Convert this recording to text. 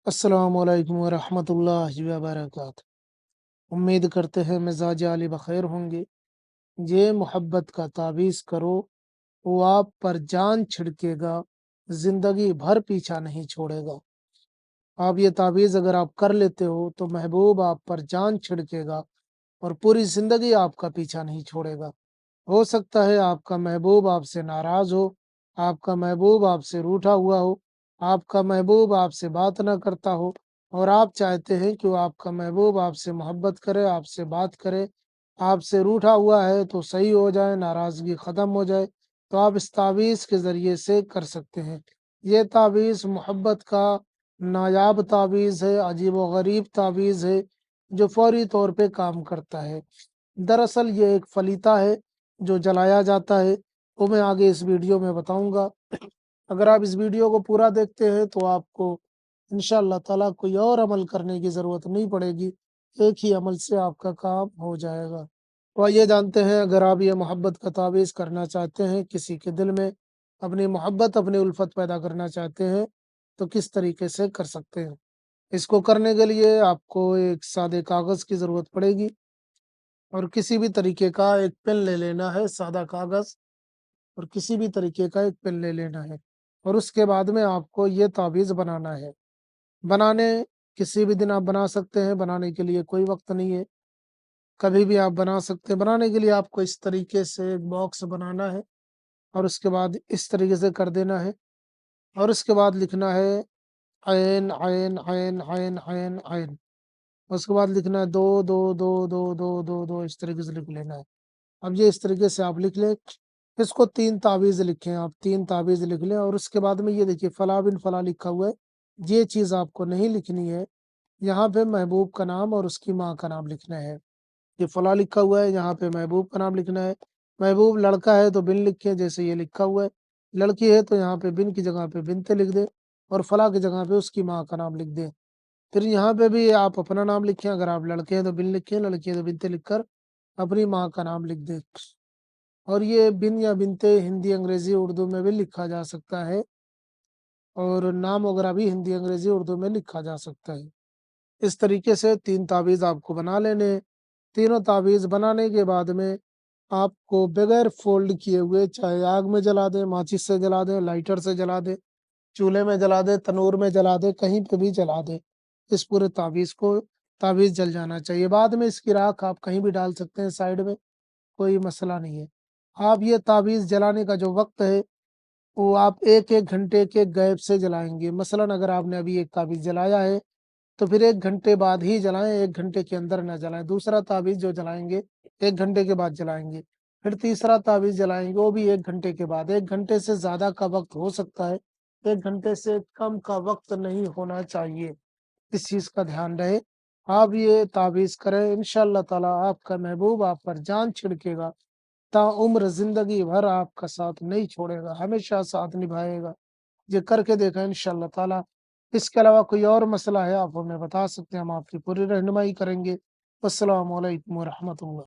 अस्सलामुअलैकुम वरहमतुल्लाहि वबरकातुहू। उम्मीद करते हैं मिजाज आली बखैर होंगे। ये मोहब्बत का तावीज़ करो, वो आप पर जान छिड़केगा, जिंदगी भर पीछा नहीं छोड़ेगा। आप ये तावीज़ अगर आप कर लेते हो तो महबूब आप पर जान छिड़केगा और पूरी जिंदगी आपका पीछा नहीं छोड़ेगा। हो सकता है आपका महबूब आपसे नाराज हो, आपका महबूब आपसे रूठा हुआ हो, आपका महबूब आपसे बात ना करता हो और आप चाहते हैं कि वो आपका महबूब आपसे मोहब्बत करे, आपसे बात करे। आपसे रूठा हुआ है तो सही हो जाए, नाराज़गी ख़त्म हो जाए, तो आप इस तावीज़ के ज़रिए से कर सकते हैं। ये तावीज़ मोहब्बत का नायाब तावीज़ है, अजीब व गरीब तावीज़ है, जो फ़ौरी तौर पे काम करता है। दरअसल ये एक फलीता है जो जलाया जाता है, वो मैं आगे इस वीडियो में बताऊँगा। अगर आप इस वीडियो को पूरा देखते हैं तो आपको इंशाअल्लाह ताला कोई और अमल करने की ज़रूरत नहीं पड़ेगी, एक ही अमल से आपका काम हो जाएगा। तो आइए जानते हैं, अगर आप ये मोहब्बत का तावीज़ करना चाहते हैं, किसी के दिल में अपनी मोहब्बत, अपनी उल्फत पैदा करना चाहते हैं, तो किस तरीके से कर सकते हैं। इसको करने के लिए आपको एक सादे कागज़ की ज़रूरत पड़ेगी और किसी भी तरीके का एक पेन ले लेना है, सादा कागज़ और किसी भी तरीके का एक पेन ले लेना है और उसके बाद में आपको ये तावीज़ बनाना है। बनाने किसी भी दिन आप बना सकते हैं, बनाने के लिए कोई वक़्त नहीं है, कभी भी आप बना सकते हैं। बनाने के लिए आपको इस तरीके से एक बॉक्स बनाना है और उसके बाद इस तरीके से कर देना है और उसके बाद लिखना है ऐन, ऐन, ऐन, ऐन, ऐन, ऐन। उसके बाद लिखना है 2, 2, 2, 2, 2, 2, 2 इस तरीके से लिख लेना है। अब ये इस तरीके से आप लिख लें, इसको 3 तावीज़ लिखें आप, 3 तावीज़ लिख लें और उसके बाद में ये देखिए फला बिन फला लिखा हुआ है, ये चीज़ आपको नहीं लिखनी है। यहाँ पे महबूब का नाम और उसकी माँ का नाम लिखना है। ये फला लिखा हुआ है, यहाँ पे महबूब का नाम लिखना है। महबूब लड़का है तो बिन लिखें, जैसे ये लिखा हुआ है। लड़की है तो यहाँ पे बिन की जगह पे बिन्ते लिख दें और फला की जगह पे उसकी माँ का नाम लिख दें। फिर यहाँ पे भी आप अपना नाम लिखें, अगर आप लड़के हैं तो बिन लिखें, लड़की है तो बिन्ते लिखकर अपनी माँ का नाम लिख दें। और ये बिन या बिनते हिंदी, अंग्रेज़ी, उर्दू में भी लिखा जा सकता है और नाम वगैरह भी हिंदी, अंग्रेज़ी, उर्दू में लिखा जा सकता है। इस तरीके से 3 तावीज़ आपको बना लेने हैं। तीनों तावीज़ बनाने के बाद में आपको बगैर फ़ोल्ड किए हुए चाहे आग में जला दें, माचिस से जला दें, लाइटर से जला दें, चूल्हे में जला दें, तनूर में जला दें, कहीं पे भी जला दें। इस पूरे तावीज़ जल जाना चाहिए। बाद में इसकी राख आप कहीं भी डाल सकते हैं साइड में, कोई मसला नहीं है। आप ये तावीज़ जलाने का जो वक़्त है, वो आप 1-1 घंटे के गैप से जलाएँगे। मसलन अगर आपने अभी एक तावीज़ जलाया है, तो फिर 1 घंटे बाद ही जलाएँ, 1 घंटे के अंदर ना जलाएँ। दूसरा तावीज़ जो जलाएँगे, 1 घंटे के बाद जलाएँगे। फिर तीसरा तावीज़ जलाएँगे, वो भी 1 घंटे के बाद। 1 घंटे से ज़्यादा का वक़्त हो सकता है, 1 घंटे से कम का वक़्त नहीं होना चाहिए। इस चीज़ का ध्यान रहे। आप ये तावीज़ करें, इंशाअल्लाह ताला आपका महबूब आप पर जान छिड़केगा, ताउम्र ज़िंदगी भर आपका साथ नहीं छोड़ेगा, हमेशा साथ निभाएगा। ये करके देखा इंशाअल्लाह ताला। इसके अलावा कोई और मसला है आप हमें बता सकते हैं, हम आपकी पूरी रहनुमाई करेंगे। अस्सलामु अलैकुम व रहमतुल्लाह।